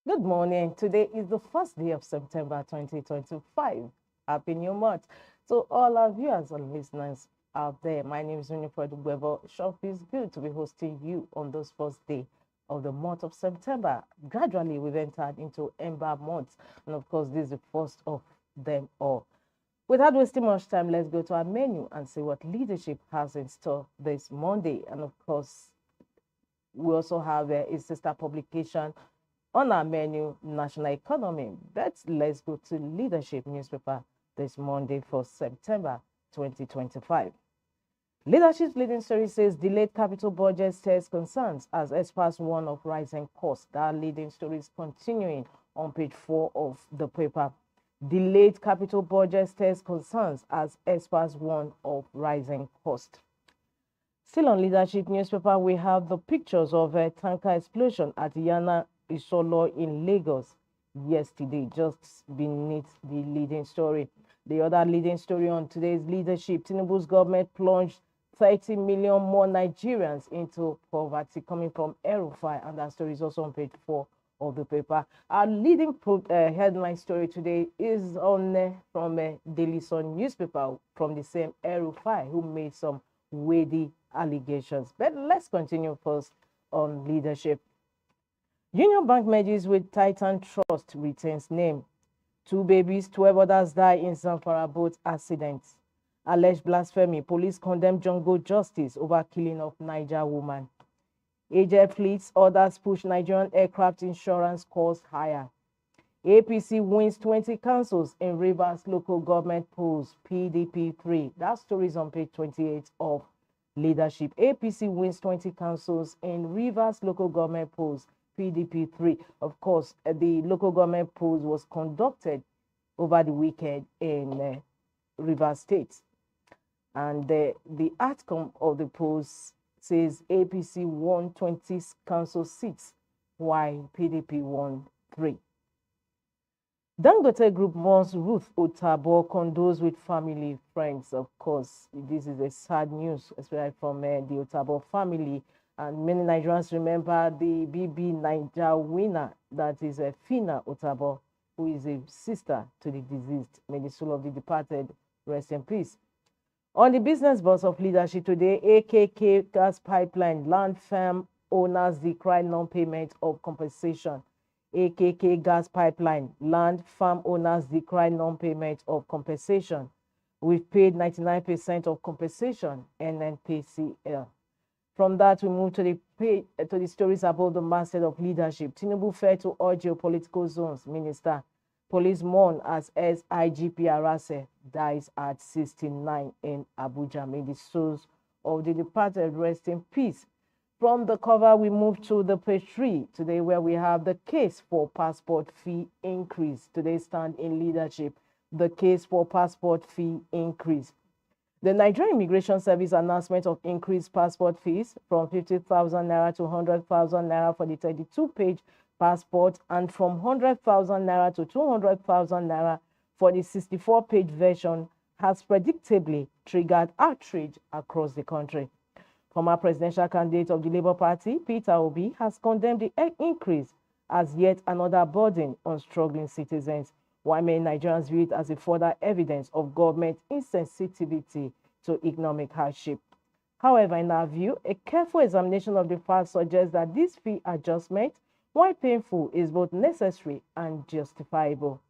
Good morning. Today is the first day of September 2025. Happy New Month to all our viewers and listeners out there. My name is Winifred Weber. Sure feels good to be hosting you on this first day of the month of September. Gradually, we've entered into Ember months, and of course, this is the first of them all. Without wasting much time, let's go to our menu and see what leadership has in store this Monday. And of course, we also have a sister publication on our menu, National Economy. But let's go to Leadership newspaper this Monday for September 2025. Leadership's leading story says delayed capital budget stirs concerns as experts warn of rising costs. That leading story is continuing on page 4 of the paper. Delayed capital budget stirs concerns as experts warn of rising costs. Still on Leadership newspaper, we have the pictures of a tanker explosion at Yana Isolo in Lagos yesterday, just beneath the leading story. The other leading story on today's Leadership, Tinubu's government plunged 30 million more Nigerians into poverty, coming from Rufai, and that story is also on page 4 of the paper. Our leading headline story today is on from Daily Sun newspaper from the same Rufai, who made some weighty allegations. But let's continue first on Leadership. Union Bank merges with Titan Trust, retains name. 2 babies, 12 others die in Zamfara boat accidents. Alleged blasphemy, police condemn jungle justice over killing of Niger woman. AJ fleets, others push Nigerian aircraft insurance costs higher. APC wins 20 councils in Rivers local government polls, PDP 3. That story is on page 28 of Leadership. APC wins 20 councils in Rivers local government polls, PDP 3. Of course, the local government polls was conducted over the weekend in Rivers State. And the outcome of the polls says APC won 20 council seats, while PDP won 3. Dangote Group mourns Ruth Otabo, condoles with family, friends. Of course, this is a sad news, especially from the Otabo family. And many Nigerians remember the BB Niger winner, that is Fina Otabo, who is a sister to the deceased. May the soul of the departed rest in peace. On the business bus of Leadership today, AKK gas pipeline land firm owners decry non-payment of compensation. AKK gas pipeline land farm owners decry non-payment of compensation. We've paid 99% of compensation, NNPCL. From that, we move to the stories about the masthead of Leadership. Tinubu failed to all geopolitical zones. Minister, police mourn as SIGP Arase dies at 69 in Abuja. May the souls of the departed rest in peace. From the cover, we move to the page 3 today, where we have the case for passport fee increase. Today stand in Leadership, the case for passport fee increase. The Nigerian Immigration Service announcement of increased passport fees from 50,000 naira to 100,000 naira for the 32-page passport, and from 100,000 naira to 200,000 naira for the 64-page version has predictably triggered outrage across the country. Former presidential candidate of the Labour Party, Peter Obi, has condemned the increase as yet another burden on struggling citizens, while many Nigerians view it as a further evidence of government insensitivity to economic hardship. However, in our view, a careful examination of the facts suggests that this fee adjustment, while painful, is both necessary and justifiable.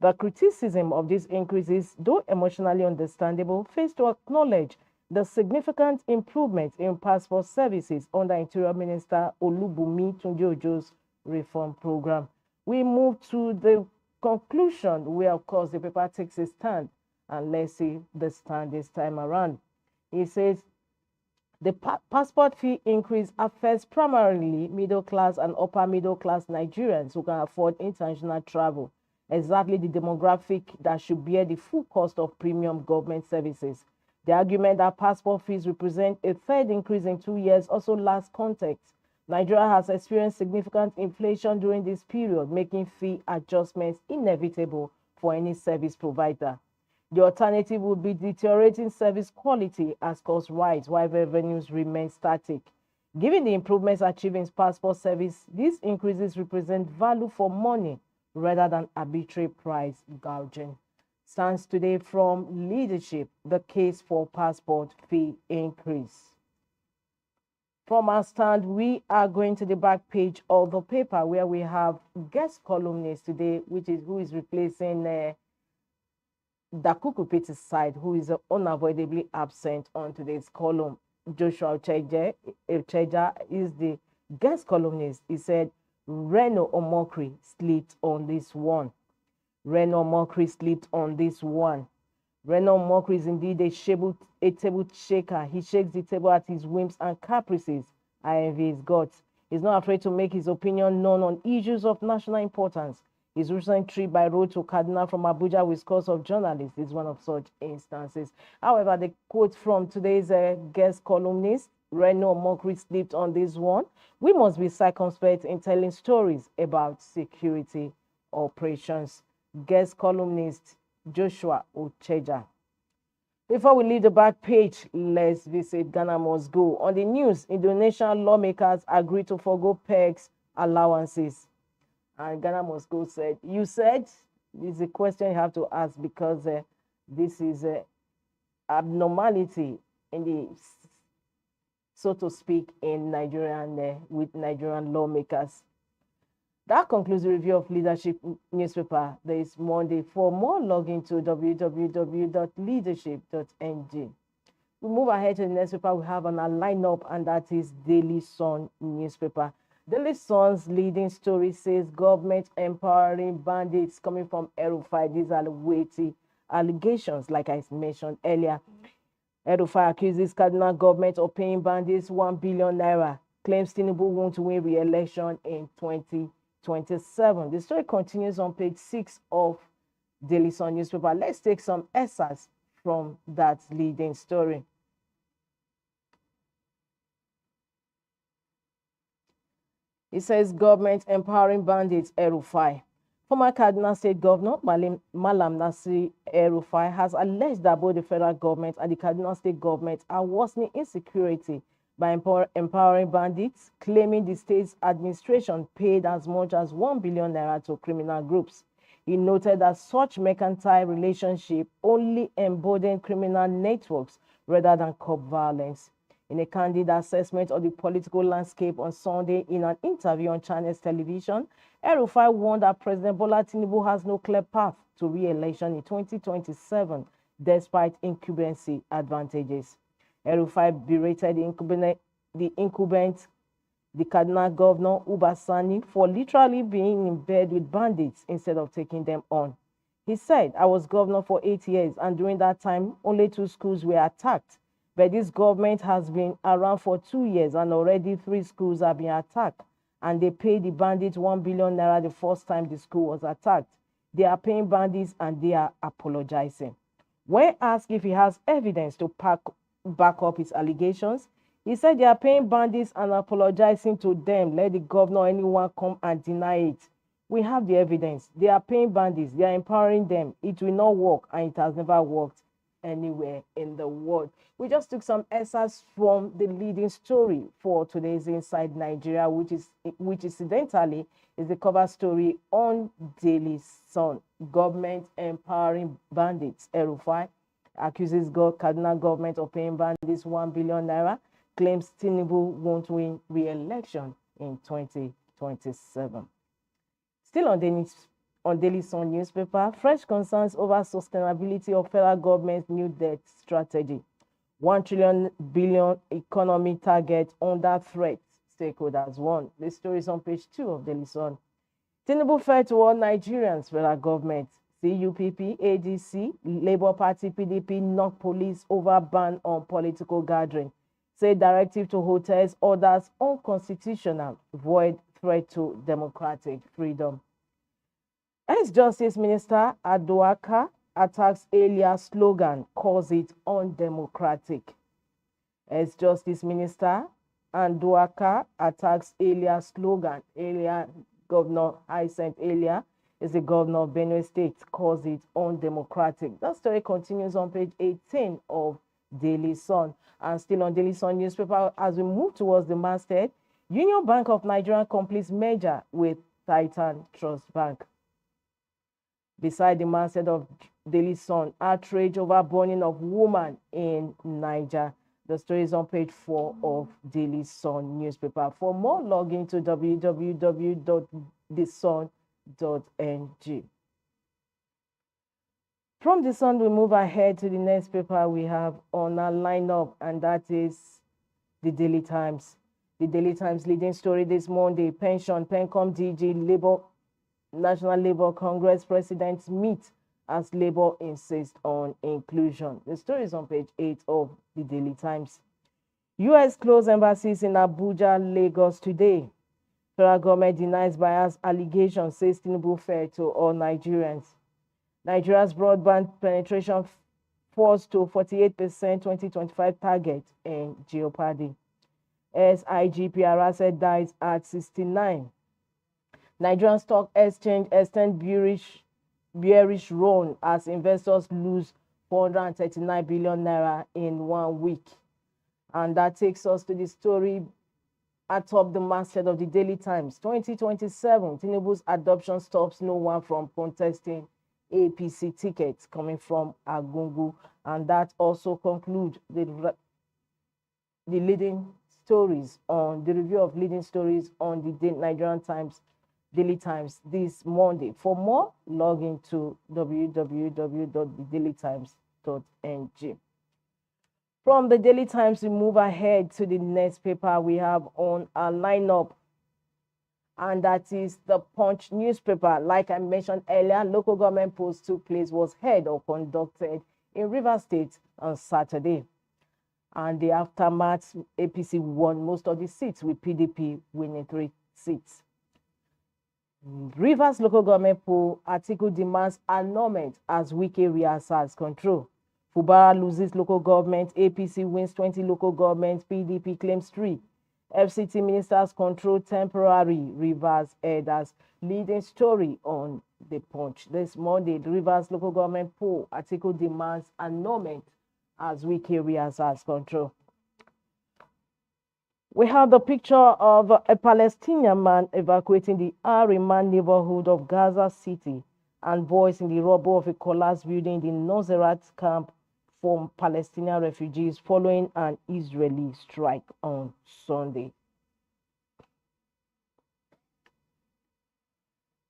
The criticism of these increases, though emotionally understandable, fails to acknowledge the significant improvement in passport services under Interior Minister Olubunmi Tunji-Ojo's reform program. We move to the conclusion, where, of course, the paper takes a stand, and let's see the stand this time around. It says the passport fee increase affects primarily middle-class and upper-middle-class Nigerians who can afford international travel, exactly the demographic that should bear the full cost of premium government services. The argument that passport fees represent a third increase in 2 years also lacks context. Nigeria has experienced significant inflation during this period, making fee adjustments inevitable for any service provider. The alternative would be deteriorating service quality as costs rise while revenues remain static. Given the improvements achieved in passport service, these increases represent value for money rather than arbitrary price gouging. Stands today from leadership, the case for passport fee increase. From our stand, we are going to the back page of the paper where we have guest columnist today, who is replacing Dakuku Petty's side, who is unavoidably absent on today's column. Joshua Ocheja is the guest columnist. He said, Reno Omokri slipped on this one. Reno Omokri slipped on this one. Reno Omokri is indeed a table shaker. He shakes the table at his whims and caprices. I envy his guts. He's not afraid to make his opinion known on issues of national importance. His recent trip by road to Kaduna from Abuja with scores of journalists is one of such instances. However, the quote from today's guest columnist, Reno Omokri slipped on this one. We must be circumspect in telling stories about security operations. Guest columnist Joshua Ocheja. Before we leave the back page, let's visit Ghana Must Go. On the news, Indonesian lawmakers agreed to forgo PEG's allowances. And Ghana Must Go said, you said? This is a question you have to ask because this is an abnormality in the, so to speak, in Nigerian, with Nigerian lawmakers. That concludes the review of Leadership newspaper this Monday. For more, log into www.leadership.ng. We move ahead to the next paper we have on our lineup, and that is Daily Sun newspaper. Daily Sun's leading story says government empowering bandits coming from Rufai. These are weighty allegations, like I mentioned earlier. Rufai accuses Kaduna government of paying bandits 1 billion naira. Claims Tinubu won't win re-election in 2027. The story continues on page 6 of Daily Sun newspaper. Let's take some excerpts from that leading story. It says government empowering bandits Rufai. Former Kaduna State Governor Malam Nasir Rufai has alleged that both the federal government and the Kaduna State government are worsening insecurity by empowering bandits, claiming the state's administration paid as much as 1 billion naira to criminal groups. He noted that such mercantile relationship only emboldened criminal networks rather than curb violence. In a candid assessment of the political landscape on Sunday in an interview on Channels Television, Rufai warned that President Bola Tinubu has no clear path to re-election in 2027, despite incumbency advantages. Rufai berated the incumbent, the Kaduna governor, Uba Sani, for literally being in bed with bandits instead of taking them on. He said, I was governor for 8 years, and during that time, only 2 schools were attacked. But this government has been around for 2 years, and already 3 schools have been attacked. And they paid the bandits 1 billion naira the first time the school was attacked. They are paying bandits and they are apologizing. When asked if he has evidence to back up his allegations, he said they are paying bandits and apologizing to them. Let the governor or anyone come and deny it. We have the evidence. They are paying bandits. They are empowering them. It will not work, and it has never worked anywhere in the world. We just took some excerpts from the leading story for today's Inside Nigeria, which incidentally is the cover story on Daily Sun. Government empowering bandits. Rufai accuses Kaduna government of paying bandits 1 billion naira. Claims Tinubu won't win re-election in 2027. Still on Daily Sun newspaper, fresh concerns over sustainability of federal government's new debt strategy. 1 trillion billion economy target under threat, stakeholders warn. This story is on page 2 of Daily Sun. Tinubu fair to all Nigerians, federal government. CUPP, ADC, Labour Party, PDP knock police over ban on political gathering. Say directive to hotels orders unconstitutional, void threat to democratic freedom. Ex-Justice Minister Aduaka attacks Elia slogan, calls it undemocratic. Ex-Justice Minister Aduaka attacks Elia slogan. Elia, Governor Hyacinth Elia, is the governor of Benue State, calls it undemocratic. That story continues on page 18 of Daily Sun. And still on Daily Sun newspaper, as we move towards the masthead, Union Bank of Nigeria completes merger with Titan Trust Bank. Beside the masthead of Daily Sun, outrage over burning of woman in Niger. The story is on page 4 of Daily Sun newspaper. For more, log into www.thesun.ng. From the Sun, we move ahead to the next paper we have on our lineup, and that is the Daily Times. The Daily Times leading story this Monday: pension, PENCOM DG, National Labour Congress presidents meet as Labour insists on inclusion. The story is on page 8 of the Daily Times. U.S. closed embassies in Abuja, Lagos today. Federal government denies bias allegations, says Tinubu fair to all Nigerians. Nigeria's broadband penetration falls to 48% 2025 target in jeopardy. SIGPR asset dies at 69. Nigerian Stock Exchange extend bearish run as investors lose 439 billion naira in 1 week. And that takes us to the story atop the masthead of the Daily Times. 2027, Tinubu's adoption stops no one from contesting APC tickets coming from Agungu. And that also concludes the leading stories on the review of leading stories on the Nigerian Times Daily Times this Monday. For more, log into www.thedailytimes.ng. From the Daily Times, we move ahead to the next paper we have on our lineup, and that is the Punch newspaper. Like I mentioned earlier, local government polls took place, was held or conducted in Rivers State on Saturday. And the aftermath, APC won most of the seats, with PDP winning 3 seats. Rivers local government poll, Atiku demands annulment as Wike reasserts control. Fubara loses local government, APC wins 20 local governments, PDP claims 3. FCT ministers control temporary Rivers elders. Leading story on the Punch. This Monday, the Rivers local government poll, Atiku demands annulment as Wike reasserts control. We have the picture of a Palestinian man evacuating the Ariman neighborhood of Gaza City and boys in the rubble of a collapsed building in the Nuseirat camp for Palestinian refugees following an Israeli strike on Sunday.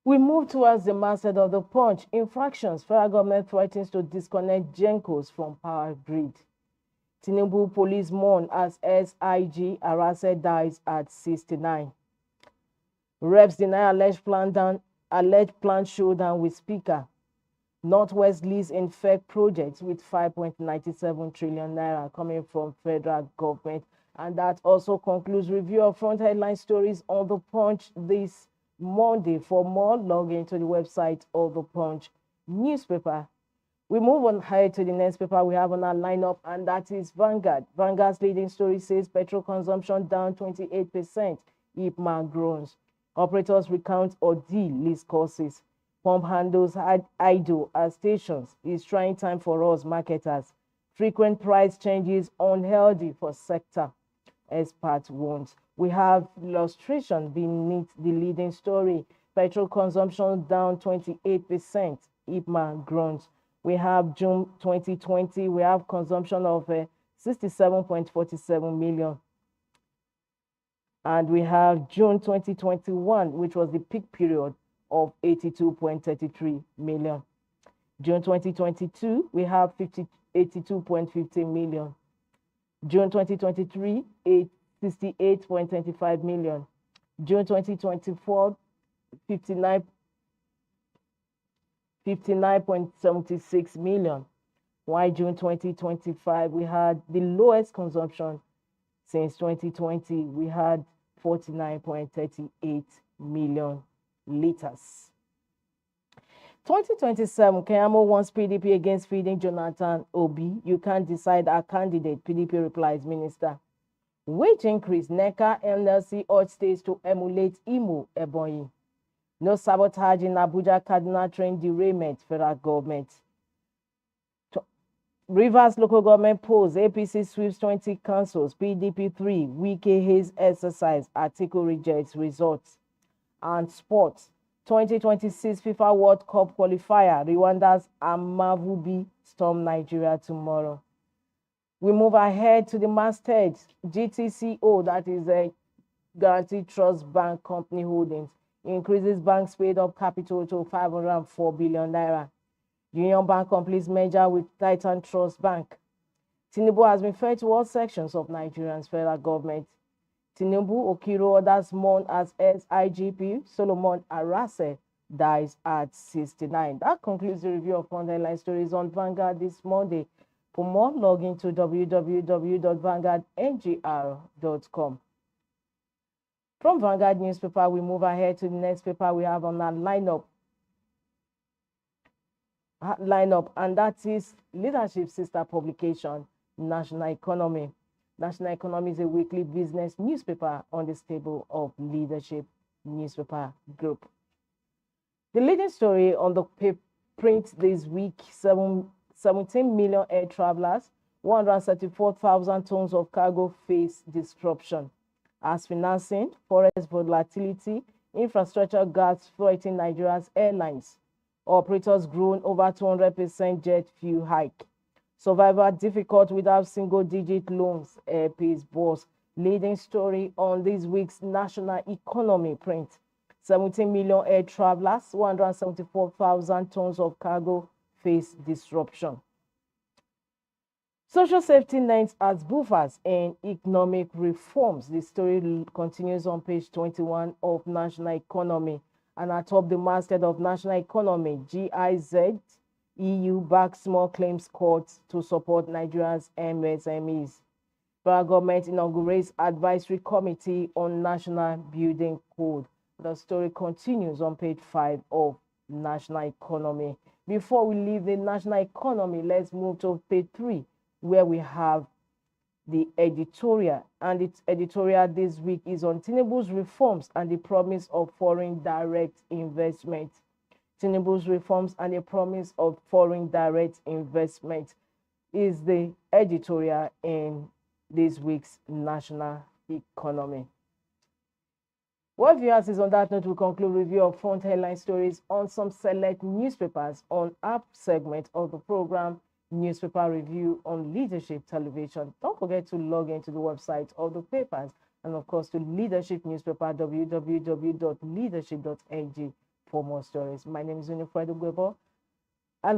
We move towards the masthead of the Punch. Infractions: federal government threatens to disconnect Gencos from power grid. Tinubu police mourn as SIG Arase dies at 69. Reps deny alleged planned showdown with Speaker. Northwest leads in fake projects with 5.97 trillion naira coming from federal government. And that also concludes review of front headline stories on the Punch this Monday. For more, log into the website of the Punch newspaper. We move on ahead to the next paper we have on our lineup, and that is Vanguard. Vanguard's leading story says petrol consumption down 28%. IPMA groans. Operators recount ordeal list causes. Pump handles idle at stations. It's trying time for us marketers. Frequent price changes unhealthy for sector. Expert warns. We have illustration beneath the leading story. Petrol consumption down 28%. IPMA groans. We have June 2020, we have consumption of 67.47 million. And we have June 2021, which was the peak period of 82.33 million. June 2022, we have 82.15 million. June 2023, 68.25 million. June 2024, 59.76 million. While June 2025, we had the lowest consumption since 2020. We had 49.38 million liters. 2027, Keyamo wants PDP against feeding Jonathan Obi. You can't decide our candidate, PDP replies minister. Wage increase, NECA, NLC urge states to emulate Imo, Ebonyi. No sabotage in Abuja Kaduna train derailment, federal government. Rivers local government polls, APC sweeps 20 councils, PDP 3, Wike Hayes exercise, Atiku rejects results. And sports, 2026 FIFA World Cup qualifier, Rwanda's Amavubi storm Nigeria tomorrow. We move ahead to the masthead, GTCO, that is a Guaranteed Trust Bank Company Holdings, increases bank's paid-up capital to 504 billion naira. Union Bank completes merger with Titan Trust Bank. Tinubu has been fed to all sections of Nigeria's federal government. Tinubu Okiro orders mourn as SIGP Solomon Arase dies at 69. That concludes the review of headline stories on Vanguard this Monday. For more, log into www.vanguardngr.com. From Vanguard newspaper, we move ahead to the next paper we have on our lineup, and that is Leadership sister publication, National Economy. National Economy is a weekly business newspaper on the stable of Leadership newspaper group. The leading story on the print this week: 17 million air travelers, 134,000 tons of cargo face disruption as financing, forex volatility, infrastructure gaps threaten Nigeria's airlines. Operators grown over 200% jet fuel hike. Survival difficult without single-digit loans, airpace boss. Leading story on this week's National Economy print: 17 million air travelers, 174,000 tons of cargo face disruption. Social safety nets as buffers and economic reforms. The story continues on page 21 of National Economy. And atop the masthead of National Economy, GIZ, EU backs small claims courts to support Nigeria's MSMEs. Federal government inaugurates advisory committee on National Building Code. The story continues on page 5 of National Economy. Before we leave the National Economy, let's move to page 3, where we have the editorial. And its editorial this week is on Tinubu's reforms and the promise of foreign direct investment. Tinubu's reforms and the promise of foreign direct investment is the editorial in this week's National Economy. Well, viewers, is on that note, we conclude review of front headline stories on some select newspapers on our segment of the program, Newspaper Review on Leadership Television. Don't forget to log into the website of the papers and, of course, to Leadership newspaper, www.leadership.ng for more stories. My name is Rufai. I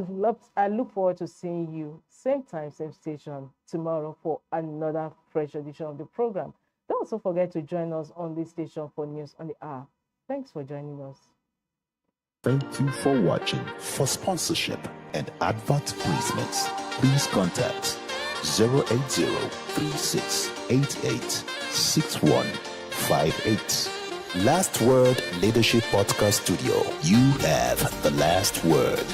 look forward to seeing you same time, same station tomorrow for another fresh edition of the program. Don't also forget to join us on this station for news on the hour. Thanks for joining us. Thank you for watching. For sponsorship and advert placements, please contact 080-3688-6158. Last Word Leadership Podcast Studio. You have the last word.